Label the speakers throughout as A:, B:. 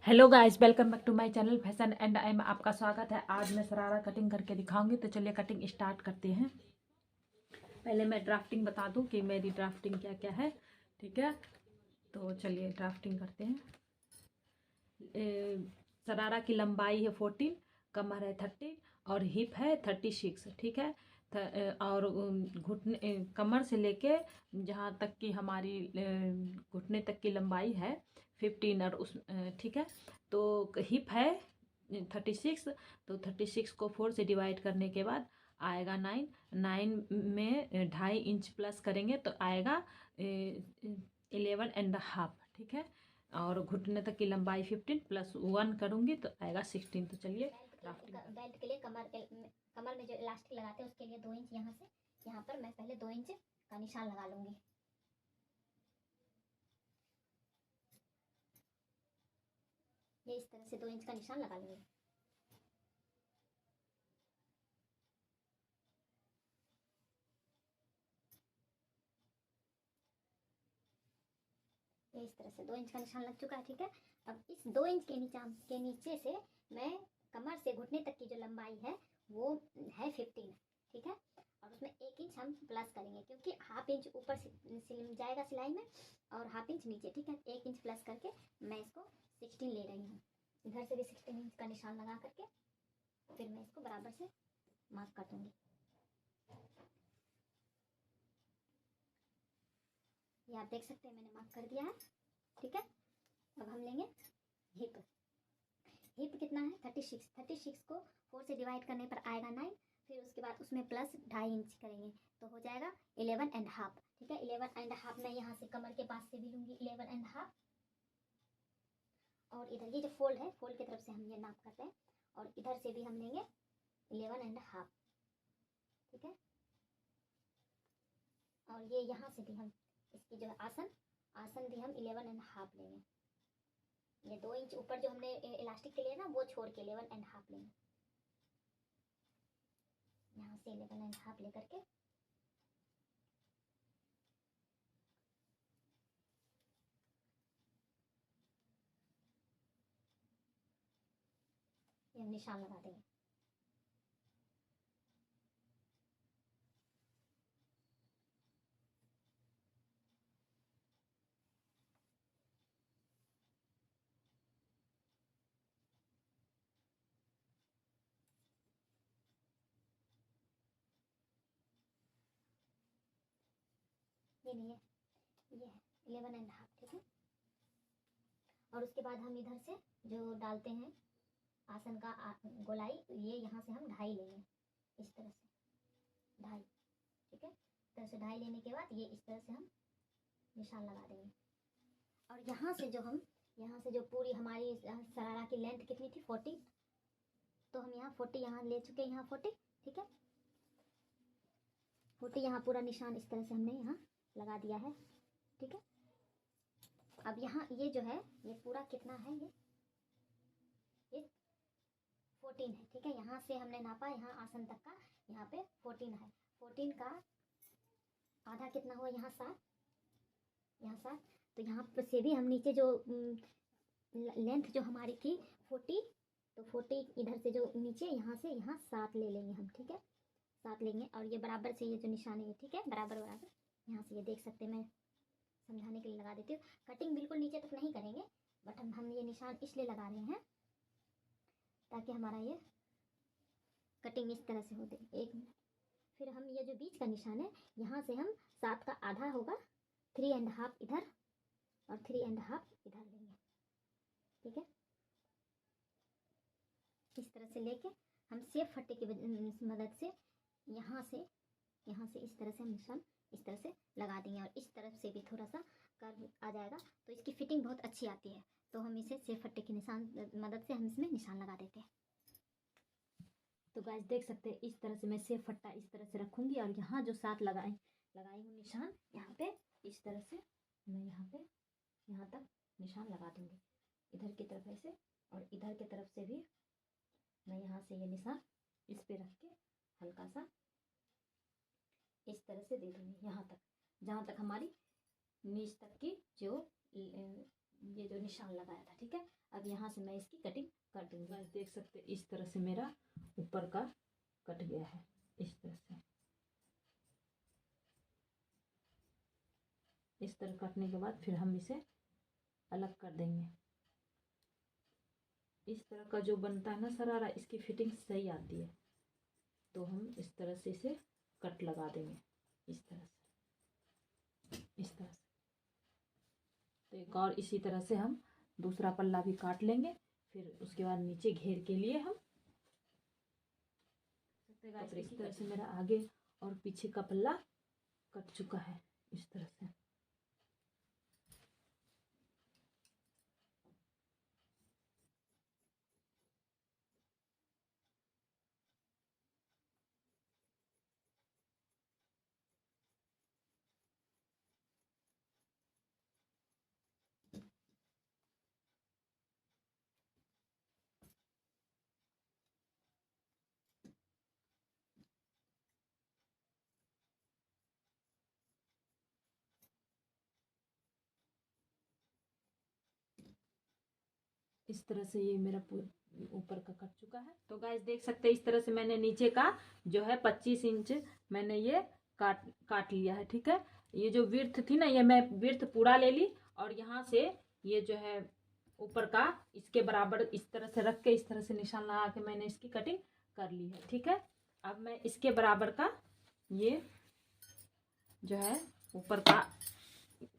A: Hello guys, welcome back to my channel fashion and I में आपका स्वागत है। आज मैं शरारा कटिंग करके दिखाऊंगी, तो चलिए कटिंग स्टार्ट करते हैं। पहले मैं ड्राफ्टिंग बता दूं कि मेरी ड्राफ्टिंग क्या क्या है। ठीक है, तो चलिए ड्राफ्टिंग करते हैं। शरारा की लंबाई है 14, कमर है 30 और हिप है 36। ठीक है, और घुटने कमर से लेके जहाँ तक की हमारी घुटने तक की लंबाई है 15 और उस ठीक है। तो हिप है 36, तो 36 को 4 से डिवाइड करने के बाद आएगा 9। 9 में 2.5 इंच प्लस करेंगे तो आएगा 11.5। ठीक है, और घुटने तक की लंबाई 15 प्लस 1 करूँगी तो आएगा 16। तो चलिए
B: बेल्ट के लिए कमर में जो इलास्टिक लगाते हैं उसके लिए 2 इंच यहाँ से यहाँ पर मैं पहले 2 इंच का निशान लगा लूँगी। ये इस तरह से 2 इंच का निशान लगा लूँगी। ये इस तरह से 2 इंच का निशान लग चुका है। ठीक है, अब इस 2 इंच के नीचे से मैं कमर से घुटने तक की जो लंबाई है वो है 15। ठीक है, और उसमें 1 इंच हम प्लस करेंगे क्योंकि हाफ इंच ऊपर जाएगा सिलाई में और हाफ इंच नीचे। ठीक है, 1 इंच प्लस करके मैं इसको 16 ले रही हूँ। इधर से भी 16 इंच का निशान लगा करके फिर मैं इसको बराबर से मार्क कर दूंगी। ये आप देख सकते हैं मैंने मार्क कर दिया है। ठीक है, अब हम लेंगे हिप। हिप कितना है 36। 36 को 4 से डिवाइड करने पर आएगा 9, फिर उसके बाद उसमें प्लस 2.5 इंच करेंगे तो हो जाएगा 11.5। ठीक है, 11.5 मैं यहाँ से कमर के पास से भी लूँगी 11.5, और इधर ये जो फोल्ड है फोल्ड की तरफ से हम ये नाप करते हैं और इधर से भी हम लेंगे 11.5। ठीक है, और ये यहाँ से भी हम इसकी जो आसन भी हम 11.5 लेंगे। ये 2 इंच ऊपर जो हमने इलास्टिक के लिए ना वो छोड़ के 11.5 लेंगे। यहाँ से 11.5 लेकर के ये हम निशान लगा देंगे। ये नहीं है, ये है 11.5। ठीक है, और उसके बाद हम इधर से जो डालते हैं आसन का गोलाई, ये यहाँ से हम 2.5 लेंगे इस तरह से 2.5। ठीक है, इस तरह से 2.5 लेने के बाद ये इस तरह से हम निशान लगा देंगे। और यहाँ से जो पूरी हमारी शरारा की लेंथ कितनी थी 40, तो हम यहाँ 40 यहाँ ले चुके हैं, यहाँ 40। ठीक है, 40 यहाँ पूरा निशान इस तरह से हमने यहाँ लगा दिया है। ठीक है, अब यहाँ ये जो है ये पूरा कितना है, ये 14 है। ठीक है, यहाँ से हमने नापा यहाँ आसन तक का, यहाँ पे 14 है। 14 का आधा कितना हुआ, यहाँ 7, यहाँ 7। तो यहाँ पर से भी हम नीचे जो लेंथ जो हमारी थी 40, तो 40 इधर से जो नीचे यहाँ से यहाँ 7 ले लेंगे हम। ठीक है, 7 लेंगे और ये बराबर से ये जो निशान है, ठीक है, बराबर बराबर यहाँ से ये देख सकते हैं। मैं समझाने के लिए लगा देती हूँ। कटिंग बिल्कुल नीचे तक नहीं करेंगे, बट हम ये निशान इसलिए लगा रहे हैं ताकि हमारा ये कटिंग इस तरह से हो दे। 1 मिनट, फिर हम ये जो बीच का निशान है यहाँ से हम 7 का आधा होगा 3.5 इधर और 3.5 इधर लेंगे। ठीक है, इस तरह से लेके हम सेफ फट्टे की मदद से यहाँ से इस तरह से हम निशान इस तरह से लगा देंगे और इस तरफ से भी थोड़ा सा कर्व आ जाएगा तो इसकी फिटिंग बहुत अच्छी आती है। तो हम इसे सेफ फट्टे की मदद से हम इसमें निशान लगा देते हैं। तो गाइस देख सकते हैं इस तरह से मैं सेफ फट्टा इस तरह से रखूँगी और यहाँ जो 7 लगाई हूँ निशान, यहाँ पे इस तरह से मैं यहाँ तक निशान लगा दूँगी। इधर की तरफ ऐसे और इधर की तरफ से भी मैं यहाँ से ये निशान इस पे रख के हल्का सा इस तरह से दे दूँगी यहाँ तक, जहाँ तक हमारी नीच तक की जो ये जो निशान लगाया था, ठीक है। अब यहाँ से मैं इसकी कटिंग कर दूंगी।
A: गाइस देख सकते हैं इस तरह से मेरा ऊपर का कट गया है, इस तरह से। इस तरह कटने के बाद फिर हम इसे अलग कर देंगे। इस तरह का जो बनता है ना शरारा, इसकी फिटिंग सही आती है, तो हम इस तरह से इसे कट लगा देंगे, इस तरह से, इस तरह से। तो एक और इसी तरह से हम दूसरा पल्ला भी काट लेंगे। फिर उसके बाद नीचे घेर के लिए हम इस तरह से मेरा आगे और पीछे का पल्ला कट चुका है, इस तरह से। इस तरह से ये मेरा ऊपर का कट चुका है। तो गाइस देख सकते हैं इस तरह से मैंने नीचे का जो है 25 इंच मैंने ये काट लिया है, ठीक है। ये जो विड्थ थी ना, ये मैं विड्थ पूरा ले ली और यहाँ से ये जो है ऊपर का इसके बराबर इस तरह से रख के इस तरह से निशान लगा के मैंने इसकी कटिंग कर ली है, ठीक है। अब मैं इसके बराबर का ये जो है ऊपर का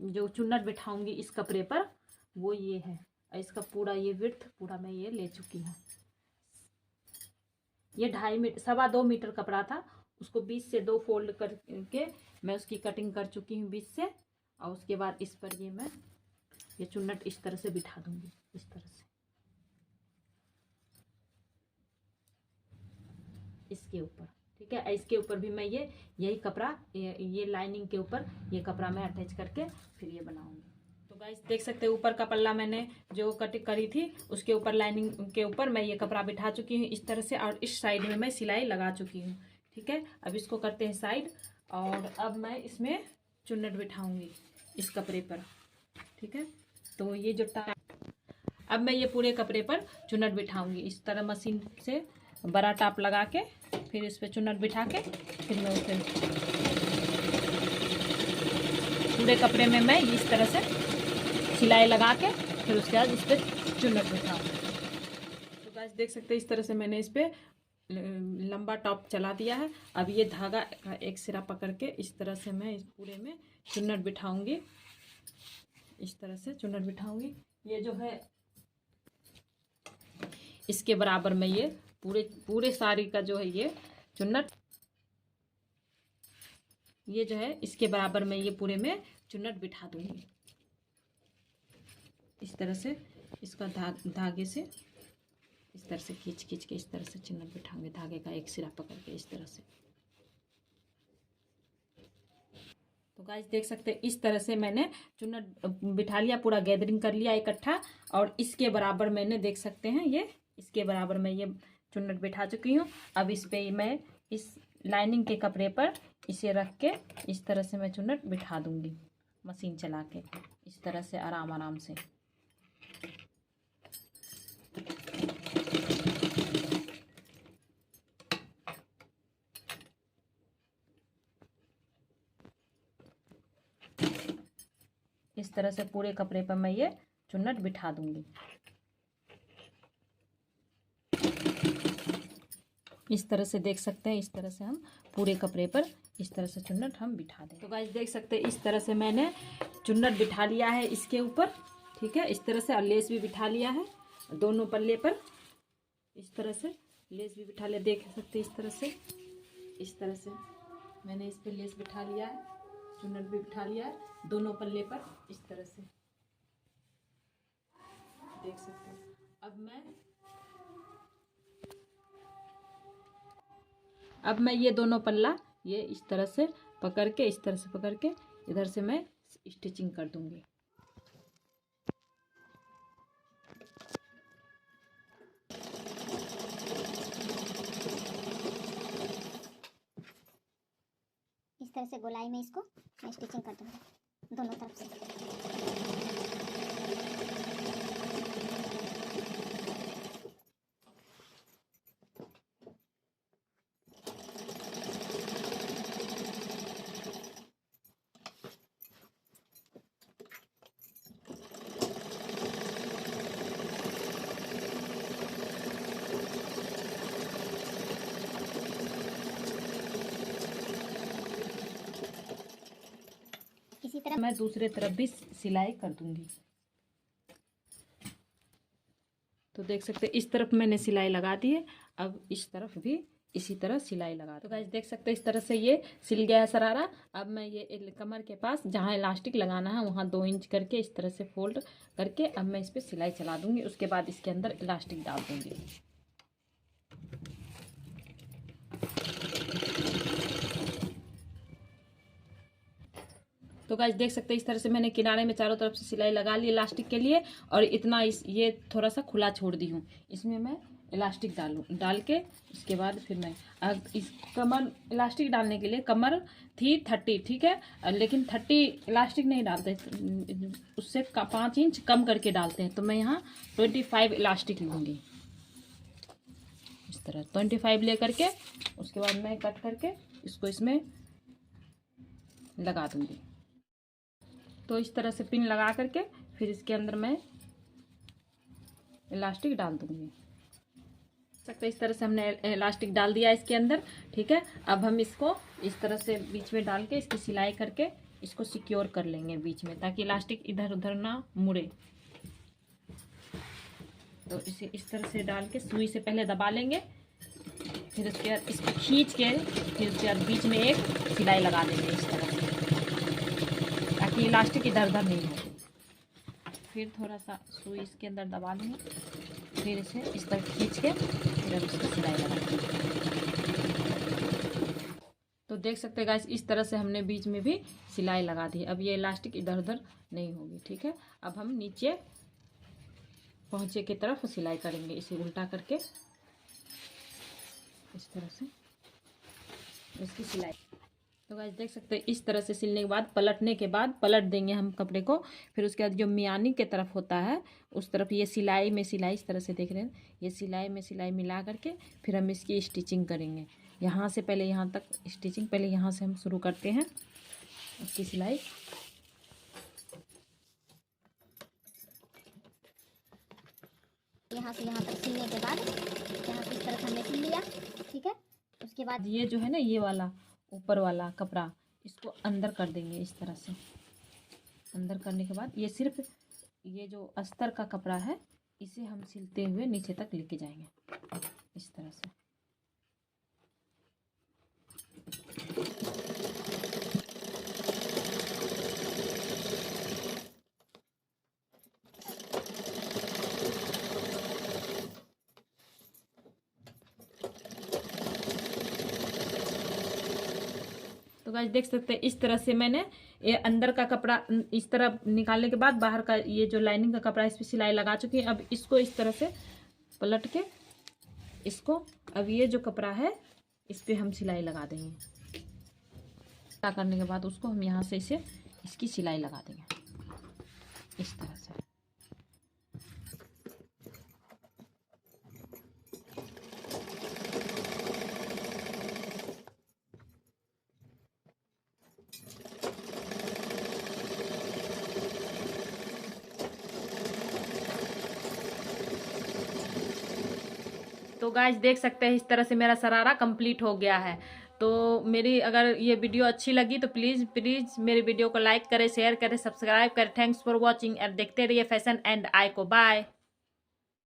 A: जो चुन्नट बिठाऊंगी इस कपड़े पर, वो ये है। इसका पूरा ये विड्थ पूरा मैं ये ले चुकी हूँ। ये 2.5 मीटर 2.25 मीटर कपड़ा था, उसको 20 से 2 फोल्ड करके मैं उसकी कटिंग कर चुकी हूँ 20 से। और उसके बाद इस पर ये मैं ये चुन्नट इस तरह से बिठा दूंगी, इस तरह से इसके ऊपर, ठीक है। इसके ऊपर भी मैं यही कपड़ा ये लाइनिंग के ऊपर ये कपड़ा मैं अटैच करके फिर ये बनाऊंगी। तो गाइस देख सकते हैं ऊपर का पल्ला मैंने जो कटिंग करी थी उसके ऊपर लाइनिंग के ऊपर मैं ये कपड़ा बिठा चुकी हूँ इस तरह से, और इस साइड में मैं सिलाई लगा चुकी हूँ, ठीक है। अब इसको करते हैं साइड, और अब मैं इसमें चुन्नट बिठाऊंगी इस कपड़े पर, ठीक है। तो ये जो अब मैं ये पूरे कपड़े पर चुन्नट बिठाऊंगी इस तरह मशीन से बड़ा टाप लगा के, फिर इस पर चुन्नट बिठा के फिर मैं उसे पूरे कपड़े में मैं इस तरह से सिलाई लगा के फिर उसके बाद इस पर चुन्नट बिठाऊँ। तो गाइस देख सकते हैं इस तरह से मैंने इस पर लंबा टॉप चला दिया है। अब ये धागा का एक सिरा पकड़ के इस तरह से मैं इस पूरे में चुन्नट बिठाऊंगी, इस तरह से चुन्नट बिठाऊंगी। ये जो है इसके बराबर में ये पूरे साड़ी का जो है ये चुन्नट, ये जो है इसके बराबर में ये पूरे में चुन्नट बिठा दूंगी इस तरह से। इसका धागे से इस तरह से खींच के इस तरह से चुन्नट बिठाऊंगे, धागे का एक सिरा पकड़ के इस तरह से। तो गाइस देख सकते हैं इस तरह से मैंने चुन्नट बिठा लिया, पूरा गैदरिंग कर लिया इकट्ठा। और इसके बराबर मैंने देख सकते हैं ये इसके बराबर मैं ये चुन्नट बिठा चुकी हूँ। अब इस पे मैं इस लाइनिंग के कपड़े पर इसे रख के इस तरह से मैं चुन्नट बिठा दूंगी मशीन चला के, इस तरह से आराम से। इस तरह से पूरे कपड़े पर मैं ये चुन्नट बिठा दूंगी। इस तरह से देख सकते हैं इस तरह से हम पूरे कपड़े पर इस तरह से चुन्नट हम बिठा दें। तो गाइस देख सकते हैं इस तरह से मैंने चुन्नट बिठा लिया है इसके ऊपर, ठीक है, इस तरह से। और लेस भी बिठा लिया है दोनों पल्ले पर, इस तरह से लेस भी बिठा लिया, देख सकते हैं इस तरह से मैंने इस पर लेस बिठा लिया है, चुन्नट भी बिठा लिया है दोनों पल्ले पर इस तरह से, देख सकते हैं। अब मैं ये दोनों पल्ला ये इस तरह से पकड़ के इधर से मैं स्टिचिंग कर दूंगी।
B: इस तरह से गोलाई में इसको मैं स्टिचिंग कर दूंगी दोनों तरफ से।
A: मैं दूसरे तरफ भी सिलाई कर दूंगी। तो देख सकते हैं इस तरफ मैंने सिलाई लगा दी है, अब इस तरफ भी इसी तरह सिलाई लगा। तो गाइस देख सकते हैं इस तरह से ये सिल गया है शरारा। अब मैं ये कमर के पास जहाँ इलास्टिक लगाना है वहाँ 2 इंच करके इस तरह से फोल्ड करके अब मैं इस पर सिलाई चला दूंगी। उसके बाद इसके अंदर इलास्टिक डाल दूंगी। तो गाइस देख सकते हैं इस तरह से मैंने किनारे में चारों तरफ से सिलाई लगा ली इलास्टिक के लिए, और इतना ये थोड़ा सा खुला छोड़ दी हूँ। इसमें मैं इलास्टिक डाल के इसके बाद फिर मैं इस कमर इलास्टिक डालने के लिए कमर थी 30, ठीक है, लेकिन 30 इलास्टिक नहीं डालते, उससे 5 इंच कम करके डालते हैं। तो मैं यहाँ 25 इलास्टिक लूँगी। इस तरह 25 ले करके उसके बाद मैं कट करके इसको इसमें लगा दूँगी। तो इस तरह से पिन लगा करके फिर इसके अंदर मैं इलास्टिक डाल दूँगी। सकते इस तरह से हमने इलास्टिक डाल दिया इसके अंदर, ठीक है। अब हम इसको इस तरह से बीच में डाल के इसकी सिलाई करके इसको सिक्योर कर लेंगे बीच में, ताकि इलास्टिक इधर उधर ना मुड़े। तो इसे इस तरह से डाल के सुई से पहले दबा लेंगे, फिर उसके बाद इसको खींच के फिर उसके बाद बीच में एक सिलाई लगा देंगे इस तरह से, ताकि इलास्टिक इधर उधर नहीं हो। फिर थोड़ा सा सुई इसके अंदर दबा लेंगे, फिर इसे इस तरह खींच के फिर अब इसको सिलाई लगा देंगे। तो देख सकते हैं गाइस इस तरह से हमने बीच में भी सिलाई लगा दी। अब ये इलास्टिक इधर उधर नहीं होगी, ठीक है। अब हम नीचे पहुंचे की तरफ सिलाई करेंगे, इसे उल्टा करके इस तरह से इसकी सिलाई। तो गाइस देख सकते हैं इस तरह से सिलने के बाद पलटने के बाद पलट देंगे हम कपड़े को। फिर उसके बाद जो मियानी के तरफ होता है उस तरफ ये सिलाई में सिलाई इस तरह से देख रहे हैं, ये सिलाई में सिलाई मिला करके फिर हम इसकी स्टिचिंग करेंगे। यहाँ से पहले यहाँ तक स्टिचिंग, पहले यहाँ से हम शुरू करते हैं इसकी सिलाई।
B: यहाँ से यहाँ तक सिलने के बाद यहाँ से इस तरह से हमने सिल लिया, ठीक है। उसके बाद
A: ये जो है ना ये वाला ऊपर वाला कपड़ा इसको अंदर कर देंगे इस तरह से। अंदर करने के बाद ये सिर्फ ये जो अस्तर का कपड़ा है इसे हम सिलते हुए नीचे तक लेके जाएंगे इस तरह से। तो गाइस देख सकते हैं इस तरह से मैंने ये अंदर का कपड़ा इस तरह निकालने के बाद बाहर का ये जो लाइनिंग का कपड़ा इस पर सिलाई लगा चुकी है। अब इसको इस तरह से पलट के इसको अब ये जो कपड़ा है इस पे हम सिलाई लगा देंगे। ऐसा करने के बाद उसको हम यहाँ से इसे इसकी सिलाई लगा देंगे इस तरह से। तो गाइस देख सकते हैं इस तरह से मेरा शरारा कंप्लीट हो गया है। तो मेरी अगर ये वीडियो अच्छी लगी तो प्लीज़ मेरी वीडियो को लाइक करें, शेयर करें, सब्सक्राइब करें। थैंक्स फॉर वॉचिंग और देखते रहिए फैशन एंड आई को। बाय।